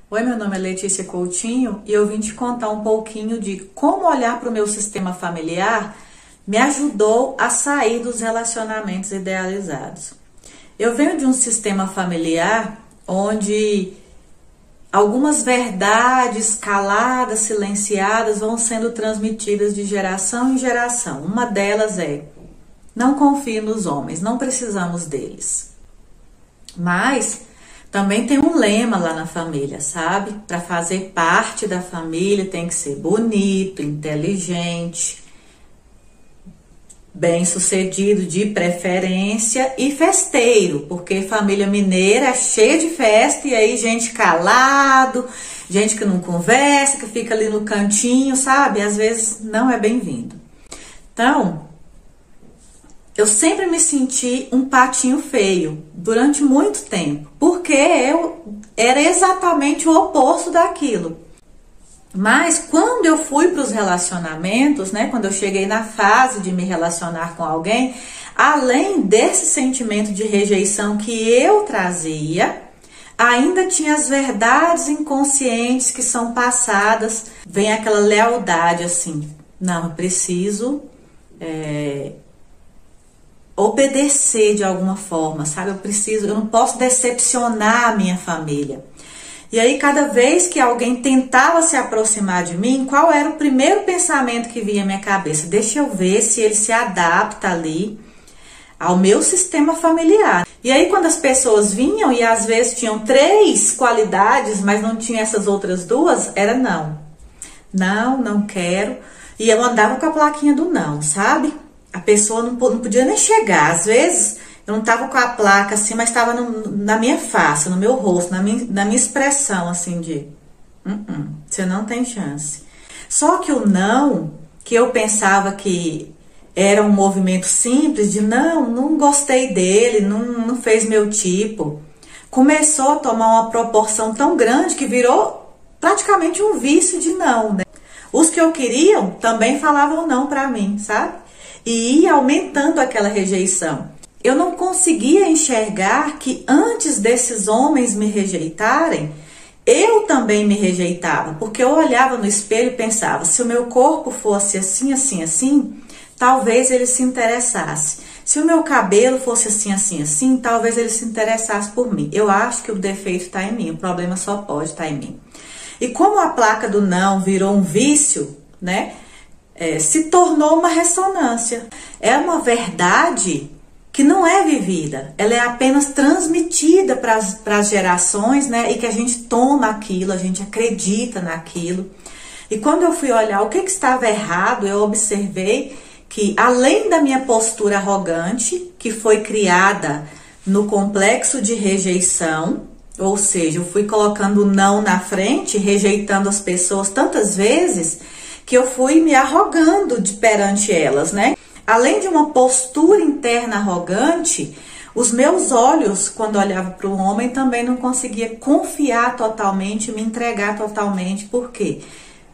Oi, meu nome é Letícia Coutinho e eu vim te contar um pouquinho de como olhar para o meu sistema familiar me ajudou a sair dos relacionamentos idealizados. Eu venho de um sistema familiar onde algumas verdades caladas, silenciadas, vão sendo transmitidas de geração em geração. Uma delas é: não confie nos homens, não precisamos deles. Mas também tem um lema lá na família, sabe? Para fazer parte da família tem que ser bonito, inteligente, bem-sucedido de preferência e festeiro, porque família mineira é cheia de festa e aí gente calado, gente que não conversa, que fica ali no cantinho, sabe? Às vezes não é bem-vindo. Então, eu sempre me senti um patinho feio durante muito tempo, porque eu era exatamente o oposto daquilo. Mas quando eu fui para os relacionamentos, né, quando eu cheguei na fase de me relacionar com alguém, além desse sentimento de rejeição que eu trazia, ainda tinha as verdades inconscientes que são passadas, vem aquela lealdade assim: não, eu preciso obedecer de alguma forma, sabe? Eu não posso decepcionar a minha família. E aí, cada vez que alguém tentava se aproximar de mim, qual era o primeiro pensamento que vinha à minha cabeça? Deixa eu ver se ele se adapta ali ao meu sistema familiar. E aí, quando as pessoas vinham e às vezes tinham 3 qualidades, mas não tinha essas outras 2, era não. Não, não quero. E eu andava com a plaquinha do não, sabe? A pessoa não podia nem chegar. Às vezes, eu não estava com a placa assim, mas estava na minha face, no meu rosto, na minha expressão, assim, de você não tem chance. Só que o não, que eu pensava que era um movimento simples, de não gostei dele, não fez meu tipo, começou a tomar uma proporção tão grande que virou praticamente um vício de não, né? Os que eu queria também falavam não pra mim, sabe? E ia aumentando aquela rejeição. Eu não conseguia enxergar que antes desses homens me rejeitarem, eu também me rejeitava, porque eu olhava no espelho e pensava: se o meu corpo fosse assim, assim, assim, talvez ele se interessasse. Se o meu cabelo fosse assim, assim, assim, talvez ele se interessasse por mim. Eu acho que o defeito está em mim, o problema só pode estar em mim. E como a placa do não virou um vício, né? Se tornou uma ressonância. É uma verdade que não é vivida, ela é apenas transmitida para as gerações, né? E que a gente toma aquilo, a gente acredita naquilo. E quando eu fui olhar o que estava errado, eu observei que, além da minha postura arrogante, que foi criada no complexo de rejeição, ou seja, eu fui colocando o não na frente, rejeitando as pessoas tantas vezes, que eu fui me arrogando perante elas, né? Além de uma postura interna arrogante, os meus olhos, quando olhava para o homem, também não conseguia confiar totalmente, me entregar totalmente. Por quê?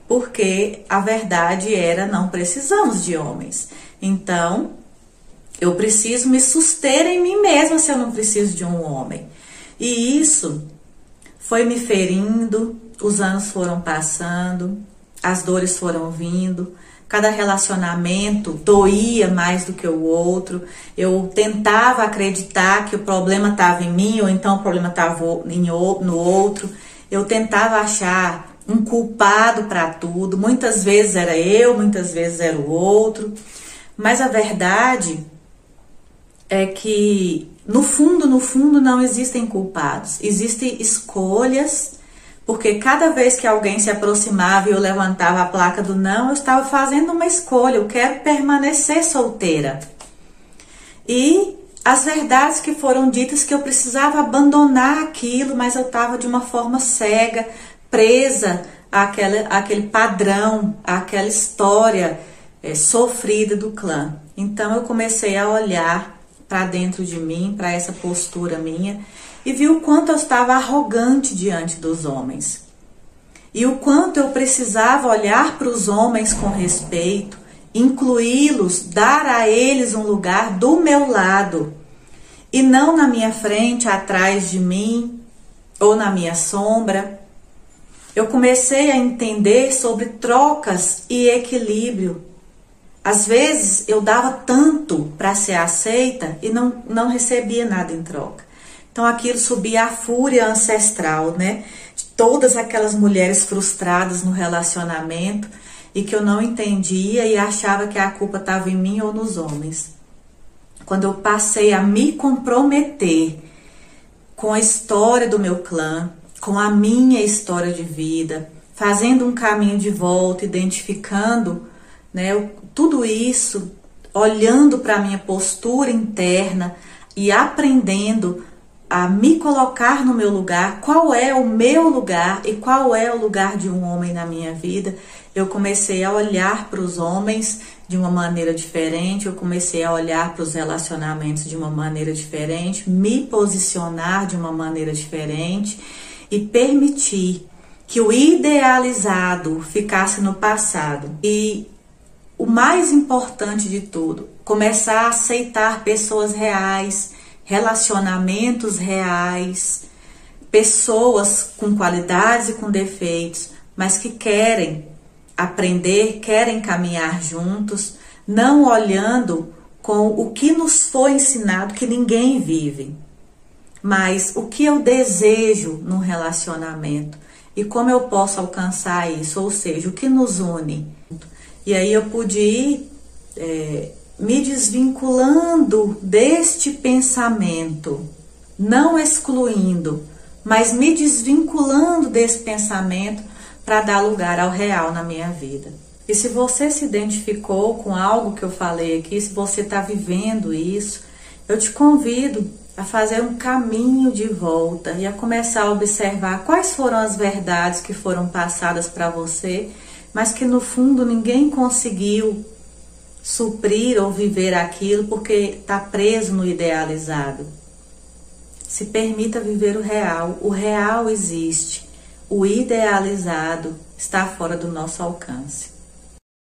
Porque a verdade era: não precisamos de homens. Então, eu preciso me suster em mim mesma se eu não preciso de um homem. E isso foi me ferindo, os anos foram passando, as dores foram vindo, cada relacionamento doía mais do que o outro. Eu tentava acreditar que o problema estava em mim, ou então o problema estava no outro. Eu tentava achar um culpado para tudo. Muitas vezes era eu, muitas vezes era o outro. Mas a verdade é que, no fundo, não existem culpados. Existem escolhas. Porque cada vez que alguém se aproximava e eu levantava a placa do não, eu estava fazendo uma escolha: eu quero permanecer solteira. E as verdades que foram ditas, que eu precisava abandonar aquilo, mas eu estava de uma forma cega, presa àquele padrão, àquela história sofrida do clã. Então eu comecei a olhar para dentro de mim, para essa postura minha, e vi o quanto eu estava arrogante diante dos homens. E o quanto eu precisava olhar para os homens com respeito, incluí-los, dar a eles um lugar do meu lado. E não na minha frente, atrás de mim, ou na minha sombra. eu comecei a entender sobre trocas e equilíbrio. Às vezes eu dava tanto para ser aceita e não recebia nada em troca. Então aquilo subia a fúria ancestral, né? De todas aquelas mulheres frustradas no relacionamento e que eu não entendia e achava que a culpa estava em mim ou nos homens. Quando eu passei a me comprometer com a história do meu clã, com a minha história de vida, fazendo um caminho de volta, identificando, né, tudo isso, olhando para a minha postura interna e aprendendo a me colocar no meu lugar, qual é o meu lugar e qual é o lugar de um homem na minha vida, eu comecei a olhar para os homens de uma maneira diferente, eu comecei a olhar para os relacionamentos de uma maneira diferente, me posicionar de uma maneira diferente e permitir que o idealizado ficasse no passado. E o mais importante de tudo, começar a aceitar pessoas reais, relacionamentos reais, pessoas com qualidades e com defeitos, mas que querem aprender, querem caminhar juntos, não olhando com o que nos foi ensinado, que ninguém vive, mas o que eu desejo num relacionamento e como eu posso alcançar isso, ou seja, o que nos une. E aí eu pude ir me desvinculando deste pensamento, não excluindo, mas me desvinculando desse pensamento para dar lugar ao real na minha vida. E se você se identificou com algo que eu falei aqui, se você está vivendo isso, eu te convido a fazer um caminho de volta e a começar a observar quais foram as verdades que foram passadas para você, mas que no fundo ninguém conseguiu suprir ou viver aquilo porque está preso no idealizado. Se permita viver o real existe, o idealizado está fora do nosso alcance.